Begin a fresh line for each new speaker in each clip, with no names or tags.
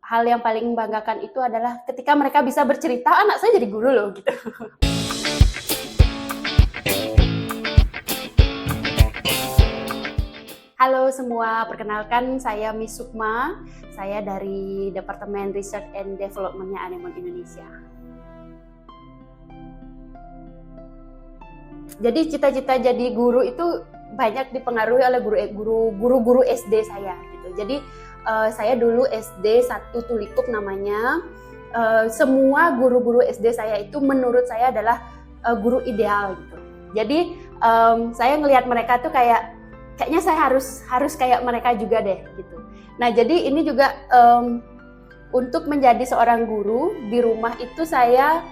hal yang paling membanggakan itu adalah ketika mereka bisa bercerita, anak saya jadi guru loh gitu. Halo semua, perkenalkan saya Miss Sukma. Saya dari Departemen Research and Development-nya Anemon Indonesia. Jadi cita-cita jadi guru itu banyak dipengaruhi oleh guru-guru SD saya gitu. Jadi saya dulu SD 1 Tulikup namanya. Semua guru-guru SD saya itu menurut saya adalah guru ideal gitu. Jadi saya ngelihat mereka tuh kayaknya saya harus kayak mereka juga deh gitu. Nah jadi ini juga untuk menjadi seorang guru di rumah itu saya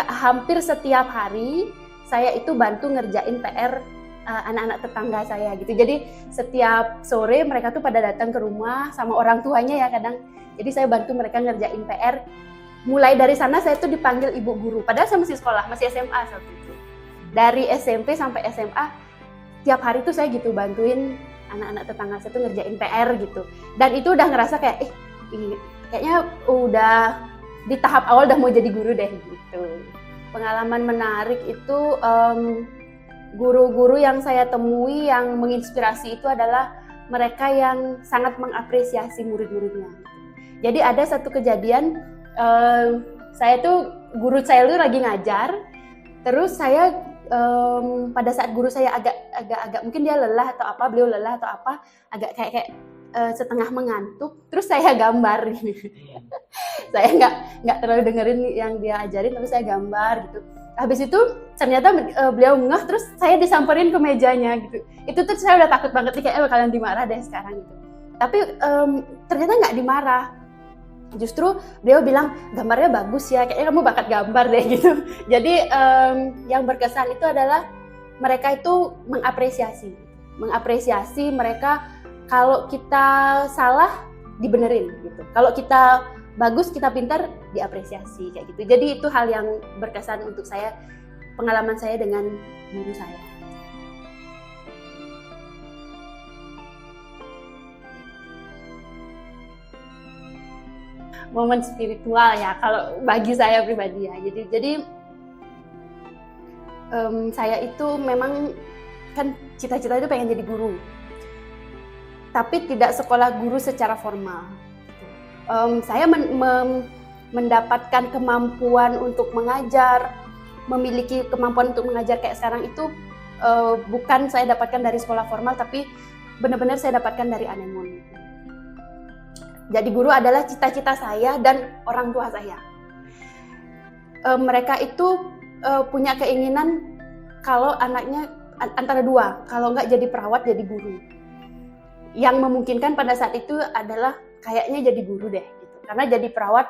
hampir setiap hari saya itu bantu ngerjain PR anak-anak tetangga saya gitu. Jadi setiap sore mereka tuh pada datang ke rumah sama orang tuanya ya kadang. Jadi saya bantu mereka ngerjain PR. Mulai dari sana saya tuh dipanggil ibu guru. Padahal saya masih sekolah, masih SMA saat itu. Dari SMP sampai SMA tiap hari tuh saya gitu bantuin anak-anak tetangga saya tuh ngerjain PR gitu. Dan itu udah ngerasa kayaknya udah di tahap awal udah mau jadi guru deh gitu. Pengalaman menarik itu guru-guru yang saya temui yang menginspirasi itu adalah mereka yang sangat mengapresiasi murid-muridnya. Jadi ada satu kejadian, saya tuh guru saya itu lagi ngajar, terus saya pada saat guru saya agak mungkin dia lelah atau apa, beliau lelah atau apa, agak kayak setengah mengantuk, terus saya gambar. Saya nggak terlalu dengerin yang dia ajarin, tapi saya gambar gitu. Habis itu ternyata beliau ngeh, terus saya disamperin ke mejanya gitu. Itu tuh saya udah takut banget nih, kayaknya bakalan dimarah deh sekarang gitu. Tapi ternyata nggak dimarah. Justru beliau bilang gambarnya bagus ya, kayaknya kamu bakat gambar deh gitu. Jadi yang berkesan itu adalah mereka itu mengapresiasi mereka. Kalau kita salah dibenerin gitu. Kalau kita bagus, kita pintar, diapresiasi kayak gitu. Jadi itu hal yang berkesan untuk saya, pengalaman saya dengan guru saya. Momen spiritual ya, kalau bagi saya pribadi ya. Jadi saya itu memang kan cita-cita itu pengen jadi guru. Tapi tidak sekolah guru secara formal. Saya mendapatkan kemampuan untuk mengajar, memiliki kemampuan untuk mengajar kayak sekarang itu bukan saya dapatkan dari sekolah formal, tapi benar-benar saya dapatkan dari Anemon. Jadi guru adalah cita-cita saya dan orang tua saya. Mereka itu punya keinginan kalau anaknya antara dua, kalau nggak jadi perawat, jadi guru. Yang memungkinkan pada saat itu adalah kayaknya jadi guru deh gitu. Karena jadi perawat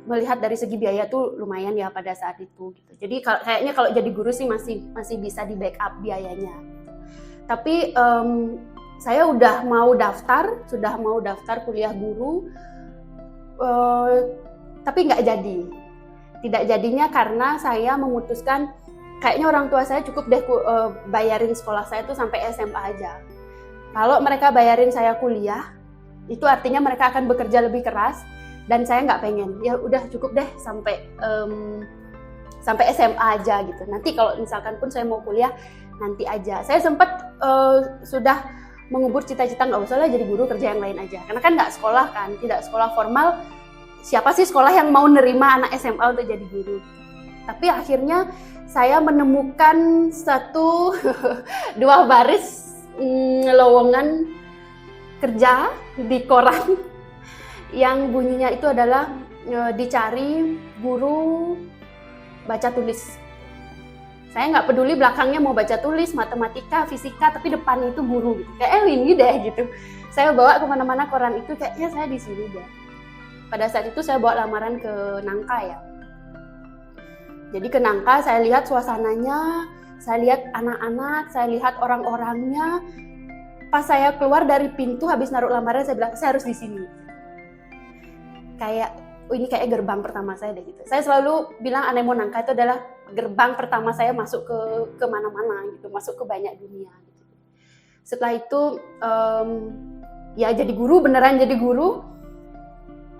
melihat dari segi biaya tuh lumayan ya pada saat itu gitu. Jadi kayaknya kalau jadi guru sih masih bisa di backup biayanya. Tapi saya sudah mau daftar kuliah guru, tapi nggak jadi. Tidak jadinya karena saya memutuskan kayaknya orang tua saya cukup deh bayarin sekolah saya tuh sampai SMA aja. Kalau mereka bayarin saya kuliah, itu artinya mereka akan bekerja lebih keras dan saya nggak pengen. Ya udah cukup deh sampai SMA aja gitu. Nanti kalau misalkan pun saya mau kuliah nanti aja. Saya sempat sudah mengubur cita-cita nggak usah lah jadi guru, kerja yang lain aja. Karena kan nggak sekolah kan, tidak sekolah formal. Siapa sih sekolah yang mau nerima anak SMA untuk jadi guru? Tapi akhirnya saya menemukan dua baris lowongan kerja di koran yang bunyinya itu adalah dicari guru baca tulis. Saya nggak peduli belakangnya mau baca tulis, matematika, fisika, tapi depannya itu guru gitu. Kayak ini deh gitu. Saya bawa kemana-mana koran itu, kayaknya saya di sini deh. Pada saat itu saya bawa lamaran ke Nangka ya. Jadi ke Nangka saya lihat suasananya, saya lihat anak-anak, saya lihat orang-orangnya. Pas saya keluar dari pintu habis naruh lamaran, saya bilang saya harus di sini. Ini kayak gerbang pertama saya deh gitu. Saya selalu bilang Anemon Nangka itu adalah gerbang pertama saya masuk ke mana-mana gitu, masuk ke banyak dunia. Gitu. Setelah itu ya jadi guru, beneran jadi guru.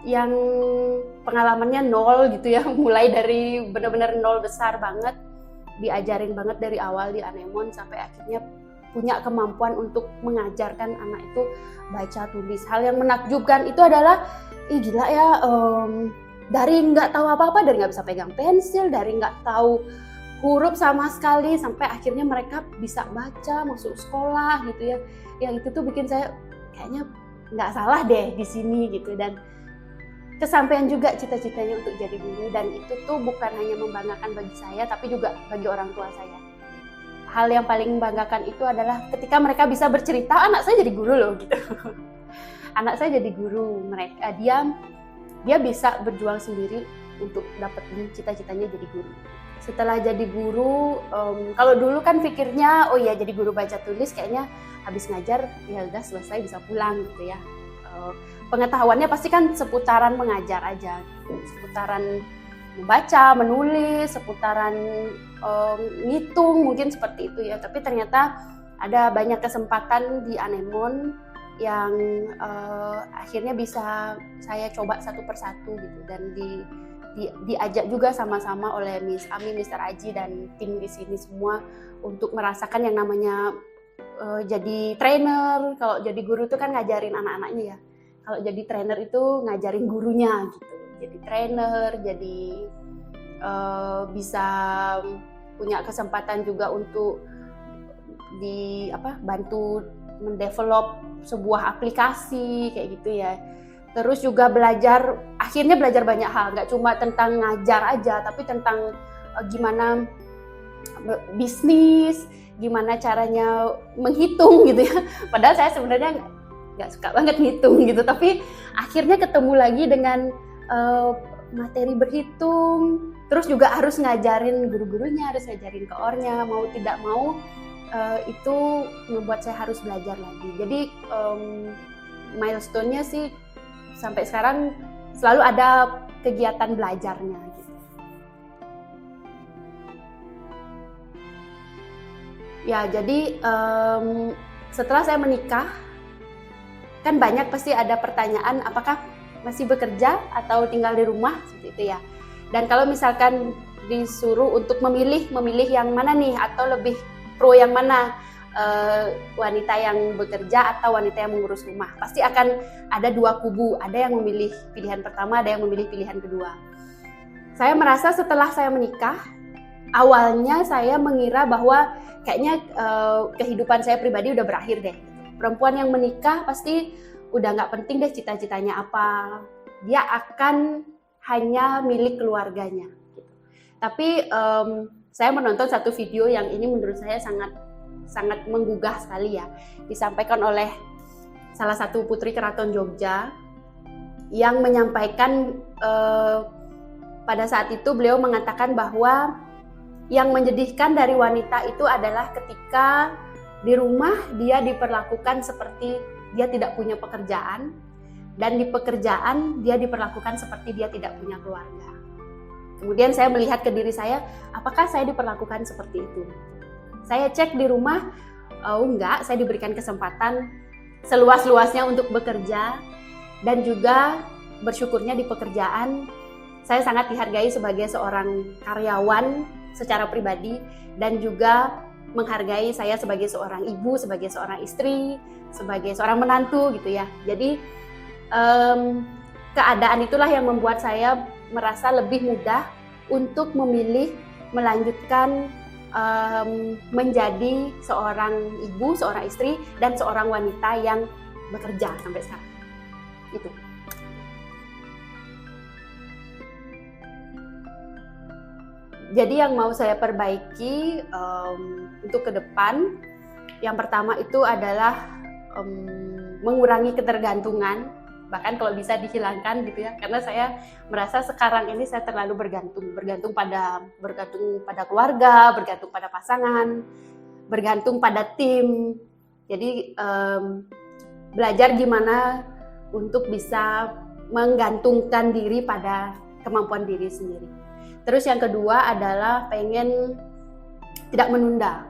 yang pengalamannya nol gitu ya, mulai dari benar-benar nol besar banget, diajarin banget dari awal di Anemon sampai akhirnya punya kemampuan untuk mengajarkan anak itu baca tulis. Hal yang menakjubkan itu adalah, gila ya, dari nggak tahu apa-apa, dari nggak bisa pegang pensil, dari nggak tahu huruf sama sekali, sampai akhirnya mereka bisa baca, masuk sekolah gitu ya. Yang itu tuh bikin saya kayaknya nggak salah deh di sini gitu, dan kesampaian juga cita-citanya untuk jadi guru. Dan itu tuh bukan hanya membanggakan bagi saya, tapi juga bagi orang tua saya. Hal yang paling membanggakan itu adalah ketika mereka bisa bercerita, anak saya jadi guru loh gitu. Anak saya jadi guru, mereka dia bisa berjuang sendiri untuk dapetin cita-citanya jadi guru. Setelah jadi guru, kalau dulu kan pikirnya, oh ya jadi guru baca tulis kayaknya habis ngajar ya udah selesai bisa pulang gitu ya. Pengetahuannya pasti kan seputaran mengajar aja, seputaran membaca, menulis, seputaran ngitung mungkin seperti itu ya. Tapi ternyata ada banyak kesempatan di Anemon yang akhirnya bisa saya coba satu persatu gitu, dan diajak juga sama-sama oleh Miss Ami, Mr. Aji dan tim di sini semua untuk merasakan yang namanya jadi trainer. Kalau jadi guru itu kan ngajarin anak-anaknya ya. Kalau jadi trainer itu ngajarin gurunya gitu. Jadi trainer, jadi bisa punya kesempatan juga untuk bantu mendevelop sebuah aplikasi kayak gitu ya. Terus juga akhirnya belajar banyak hal, nggak cuma tentang ngajar aja, tapi tentang gimana bisnis, gimana caranya menghitung gitu ya. Padahal saya sebenarnya nggak suka banget ngitung gitu, tapi akhirnya ketemu lagi dengan materi berhitung. Terus juga harus ngajarin guru-gurunya, harus ngajarin ke ornya, mau tidak mau itu membuat saya harus belajar lagi. Jadi milestone-nya sih sampai sekarang selalu ada kegiatan belajarnya gitu. Ya, jadi setelah saya menikah, kan banyak pasti ada pertanyaan apakah masih bekerja atau tinggal di rumah seperti itu ya. Dan kalau misalkan disuruh untuk memilih yang mana nih, atau lebih pro yang mana, wanita yang bekerja atau wanita yang mengurus rumah, pasti akan ada dua kubu. Ada yang memilih pilihan pertama, ada yang memilih pilihan kedua. Saya merasa setelah saya menikah, awalnya saya mengira bahwa kayaknya kehidupan saya pribadi udah berakhir deh. Perempuan yang menikah pasti udah nggak penting deh cita-citanya apa, dia akan hanya milik keluarganya. Gitu. Tapi saya menonton satu video yang ini menurut saya sangat menggugah sekali ya, disampaikan oleh salah satu putri Keraton Jogja yang menyampaikan pada saat itu beliau mengatakan bahwa yang menyedihkan dari wanita itu adalah ketika di rumah dia diperlakukan seperti dia tidak punya pekerjaan, dan di pekerjaan dia diperlakukan seperti dia tidak punya keluarga. Kemudian saya melihat ke diri saya, apakah saya diperlakukan seperti itu? Saya cek di rumah, enggak, saya diberikan kesempatan seluas-luasnya untuk bekerja, dan juga bersyukurnya di pekerjaan saya sangat dihargai sebagai seorang karyawan secara pribadi, dan juga menghargai saya sebagai seorang ibu, sebagai seorang istri, sebagai seorang menantu gitu ya. Jadi keadaan itulah yang membuat saya merasa lebih mudah untuk memilih melanjutkan menjadi seorang ibu, seorang istri, dan seorang wanita yang bekerja sampai sekarang. Itu. Jadi yang mau saya perbaiki untuk ke depan, yang pertama itu adalah mengurangi ketergantungan, bahkan kalau bisa dihilangkan gitu ya, karena saya merasa sekarang ini saya terlalu bergantung pada keluarga, bergantung pada pasangan, bergantung pada tim. Jadi belajar gimana untuk bisa menggantungkan diri pada kemampuan diri sendiri. Terus yang kedua adalah pengen tidak menunda.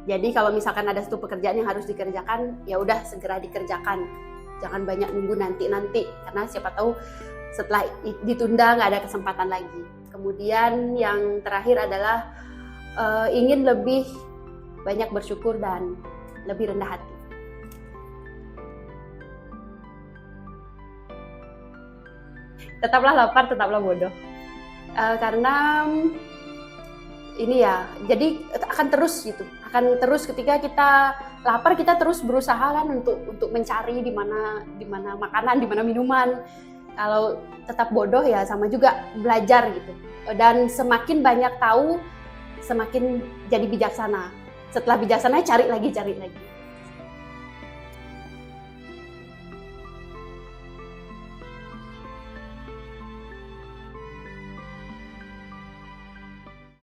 Jadi kalau misalkan ada satu pekerjaan yang harus dikerjakan, ya udah segera dikerjakan. Jangan banyak nunggu nanti, karena siapa tahu setelah ditunda nggak ada kesempatan lagi. Kemudian yang terakhir adalah ingin lebih banyak bersyukur dan lebih rendah hati. Tetaplah lapar, tetaplah bodoh. Karena ini ya, jadi akan terus gitu, akan terus ketika kita lapar kita terus berusaha kan untuk mencari di mana makanan, di mana minuman. Kalau tetap bodoh ya sama juga belajar gitu. Dan semakin banyak tahu, semakin jadi bijaksana. Setelah bijaksana cari lagi.